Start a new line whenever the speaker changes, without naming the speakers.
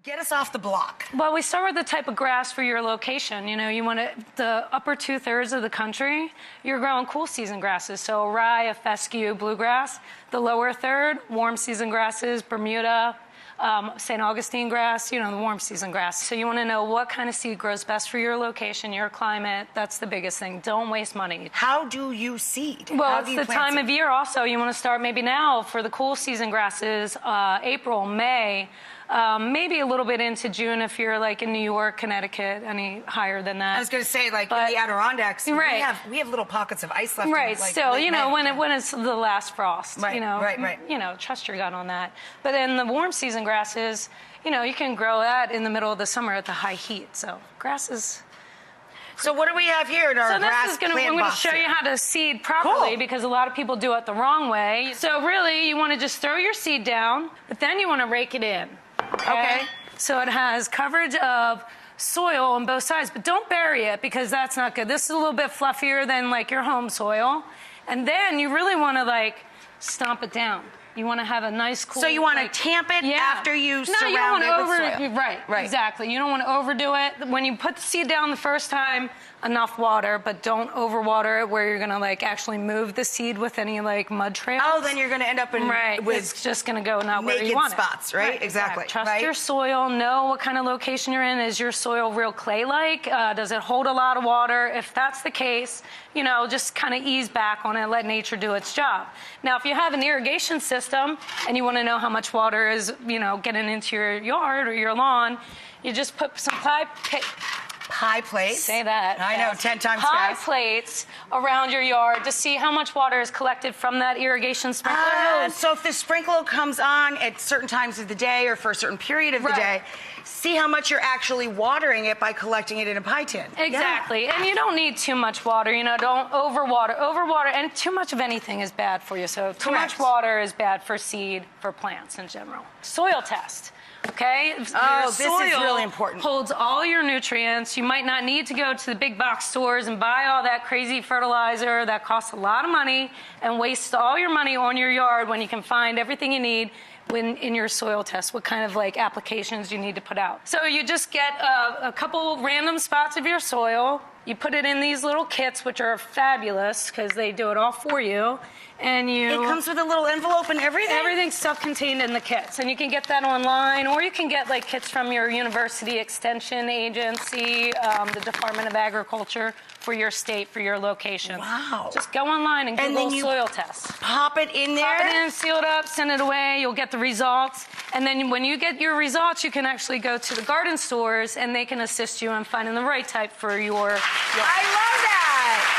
Get us off the block.
Well, we start with the type of grass for your location. You know, you want the upper 2/3 of the country, you're growing cool season grasses. So rye, fescue, bluegrass. The lower third, warm season grasses, Bermuda, St. Augustine grass, you know, the warm season grass. So you want to know what kind of seed grows best for your location, your climate. That's the biggest thing. Don't waste money.
How do you seed?
Well, it's the time of year also. You want to start maybe now for the cool season grasses, April, May, maybe a little bit into June if you're like in New York, Connecticut, any higher than that.
I was going to say, like, in the Adirondacks,
right.
we have little pockets of ice left.
Right,
in, like,
still, you know,
May.
when it's the last frost,
right,
you know,
right.
You know, trust your gut on that. But then the warm season grasses, you know, you can grow that in the middle of the summer at the high heat. So grasses.
So what do we have here in our grass plant box?
I'm going to show you how to seed properly because a lot of people do it the wrong way. So really, you want to just throw your seed down, but then you want to rake it in. Okay. So it has coverage of soil on both sides, but don't bury it because that's not good. This is a little bit fluffier than like your home soil. And then you really want to like stomp it down. You want to have a nice cool...
So you want to tamp it after you surround it with soil.
Right, exactly. You don't want to overdo it. When you put the seed down the first time, enough water, but don't overwater it where you're going to like actually move the seed with any like mud trails.
Oh, then you're going to end up in
with it's just going to go not where you want
spots, right?
Right,
exactly.
Trust your soil. Know what kind of location you're in. Is your soil real clay-like? Does it hold a lot of water? If that's the case, you know, just kind of ease back on it. Let nature do its job. Now, if you have an irrigation system and you want to know how much water is, you know, getting into your yard or your lawn, you just put some
pie plates.
Say that.
I know, 10 times
pie
fast.
Plates around your yard to see how much water is collected from that irrigation sprinkler hose.
So if the sprinkler comes on at certain times of the day or for a certain period of the day, see how much you're actually watering it by collecting it in a pie tin.
Exactly. Yeah. And you don't need too much water. You know, don't overwater. Overwater, and too much of anything is bad for you. So too much water is bad for seed, for plants in general. Soil test. Okay?
This is really important.
Holds all your nutrients. You might not need to go to the big box stores and buy all that crazy fertilizer that costs a lot of money and waste all your money on your yard when you can find everything you need in your soil test, what kind of like applications you need to put out. So you just get a couple random spots of your soil. You put it in these little kits, which are fabulous because they do it all for you. And it
comes with a little envelope and everything?
Everything's self-contained in the kits. And you can get that online, or you can get like kits from your university extension agency, the Department of Agriculture for your state, for your location.
Wow.
Just go online and Google soil tests.
Pop it in there?
Pop it in, seal it up, send it away. You'll get the results. And then when you get your results, you can actually go to the garden stores and they can assist you in finding the right type for your
I love that.